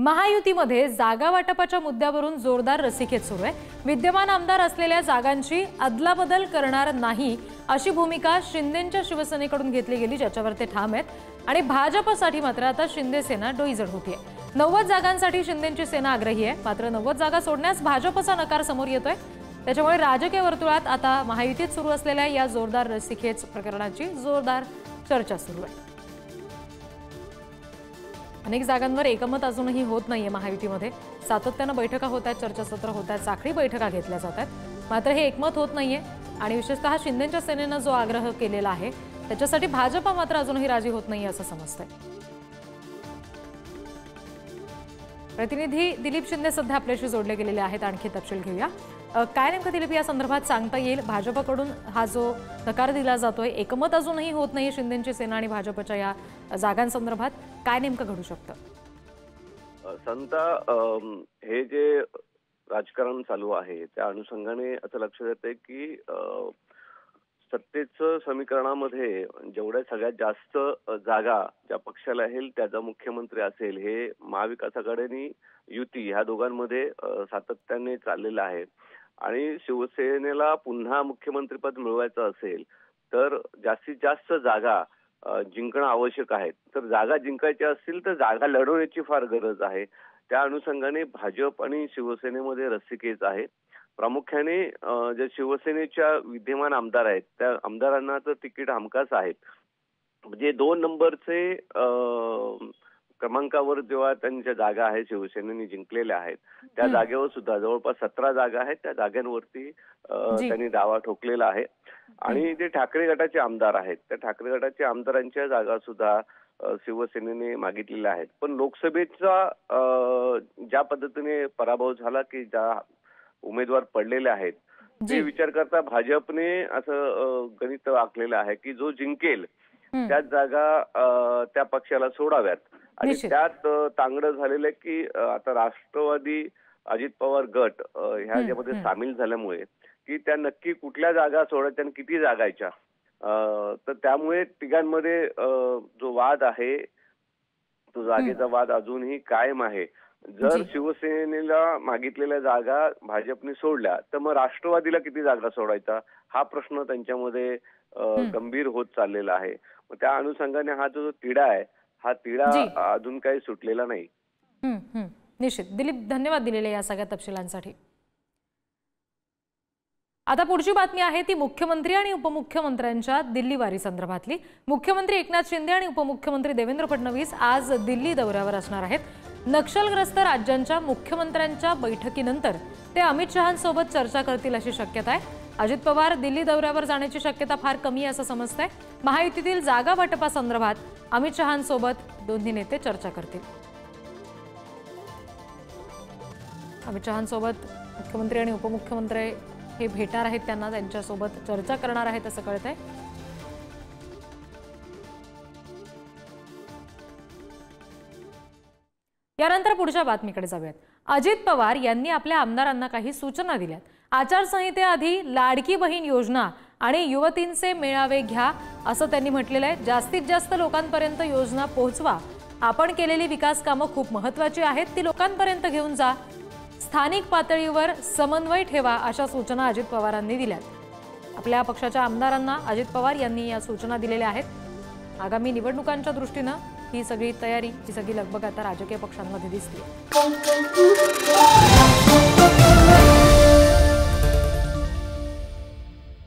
महायुतीमध्ये जागा वाटपाच्या मुद्द्यावरून जोरदार रस्सीखेच सुरू आहे। विद्यमान आमदार असलेल्या जागांची अदलाबदल करणार नाही अशी भूमिका शिंदेंच्या शिवसेनेकडून घेतली गेली, ज्याच्यावर ते ठाम आहेत। आणि भाजपसाठी मात्र आता शिंदे सेना डोईजड होतीये। 90 जागांसाठी शिंदेंची सेना आग्रही आहे, मात्र 90 जागा सोडण्यास भाजपचा नकार समोर येतोय। त्याच्यामुळे राजकीय वर्तुळात आता महायुतीत सुरू असलेल्या या जोरदार रस्सीखेच प्रकरणाची जोरदार चर्चा सुरू आहे। अनेक जागांवर एकमत अजूनही होत नाहीये। महायुतीमध्ये सातत्याने बैठका होत आहेत, चर्चासत्र होत आहेत, साखळी बैठका घेतल्या जात आहेत, मात्र हे एकमत होत नाहीये। आणि विशेषतः शिंदेंच्या सेनेनं जो आग्रह केलेला आहे त्याच्यासाठी भाजप मात्र अजूनही राजी होत नाहीये असं समजतंय। प्रतिनिधी दिलीप शिंदे सध्या आपल्याशी जोडले गेलेले आहेत, आणखी तपशील घेऊया। काय नेमकं दिलीप या संदर्भात सांगता येईल? भाजपकडून हा जो नकार दिला जातोय, एकमत अजूनही होत नाहीये शिंदेंची सेना आणि भाजपच्या या जागांसंदर्भात, काय नेमकं घडू शकतं? संता हे जे राजकारण चालू आहे त्या अनुषंगाने असं लक्षात येतंय की सत्तेचं समीकरणामध्ये जेवढ्या सगळ्यात जास्त जागा ज्या पक्षाला येईल त्याचा मुख्यमंत्री असेल, हे महाविकास आघाडी आणि युती ह्या दोघांमध्ये सातत्याने चाललेलं आहे। आणि शिवसेनेला पुन्हा मुख्यमंत्रीपद मिळवायचं असेल तर जास्तीत जास्त जागा जिंकणं आवश्यक आहे। तर जागा जिंकायच्या असतील तर जागा लढवण्याची फार गरज आहे। त्या अनुषंगाने भाजप आणि शिवसेनेमध्ये रस्सीखेच आहे। प्रामुख्याने जे शिवसेनेच्या विद्यमान आमदार आहेत त्या आमदारांना तर तिकीट हमखास आहेत। म्हणजे 2 नंबरचे क्रमांकावर जेव्हा त्यांच्या जागा आहेत शिवसेनेने जिंकलेल्या आहेत त्या जागेवर सुद्धा जवळपास 17 जागा आहेत, त्या जागांवरती त्यांनी दावा ठोकलेला आहे। आणि जे ठाकरे गटाचे आमदार आहेत त्या ठाकरे गटाच्या आमदारांच्या जागा सुद्धा शिवसेनेने मागितलेल्या आहेत। पण लोकसभेचा ज्या पद्धतीने पराभव झाला की ज्या उमेदवार पडलेले आहेत ते विचार करता भाजपने असं गणित आखलेलं आहे की जो जिंकेल त्याच जागा त्या पक्षाला सोडाव्यात। आणि त्यात तांगडं झालेलं आहे की आता राष्ट्रवादी अजित पवार गट ह्याच्यामध्ये सामील झाल्यामुळे की त्या नक्की कुठल्या जागा सोडायच्या आणि किती जागायच्या, तर त्यामुळे तिघांमध्ये जो वाद आहे तो जागेचा वाद अजूनही कायम आहे। जर शिवसेनेला मागितलेल्या जागा भाजपने सोडल्या तर मग राष्ट्रवादीला किती जागा सोडायचा हा प्रश्न त्यांच्यामध्ये गंभीर होत चाललेला आहे। मग त्या अनुषंगाने हा जो तिढा आहे हा तिढा अजून काही सुटलेला नाही। निश्चित दिलीप, धन्यवाद दिलेल्या या सगळ्या तपशिलांसाठी। आता पुढची बातमी आहे ती मुख्यमंत्री आणि उपमुख्यमंत्र्यांच्या दिल्ली वारी संदर्भातली। मुख्यमंत्री एकनाथ शिंदे आणि उपमुख्यमंत्री देवेंद्र फडणवीस आज दिल्ली दौऱ्यावर असणार आहेत। नक्षलग्रस्त राज्यांच्या मुख्यमंत्र्यांच्या बैठकीनंतर ते अमित शहांसोबत चर्चा करतील अशी शक्यता आहे। अजित पवार दिल्ली दौऱ्यावर जाण्याची शक्यता फार कमी आहे असं समजतंय। महायुतीतील जागा वाटपासंदर्भात अमित शहांसोबत दोन्ही नेते चर्चा करतील। अमित शहांसोबत मुख्यमंत्री आणि उपमुख्यमंत्री हे भेटणार आहेत, त्यांना त्यांच्यासोबत चर्चा करणार आहेत असं कळतंय। यानंतर पुढच्या बातमीकडे जाऊयात। अजित पवार यांनी आपल्या आमदारांना काही सूचना दिल्यात। आचारसंहितेआधी लाडकी बहीण योजना आणि युवतींचे मेळावे घ्या असं त्यांनी म्हटलेलं आहे। जास्तीत जास्त लोकांपर्यंत योजना पोहोचवा। आपण केलेली विकास कामं खूप महत्त्वाची आहेत, ती लोकांपर्यंत घेऊन जा। स्थानिक पातळीवर समन्वय ठेवा अशा सूचना अजित पवारांनी दिल्यात। आपल्या पक्षाच्या आमदारांना अजित पवार यांनी या सूचना दिलेल्या आहेत। आगामी निवडणुकांच्या दृष्टीने ही सगळी तयारी, ही सगळी लगबग आता राजकीय पक्षांमध्ये दिसते।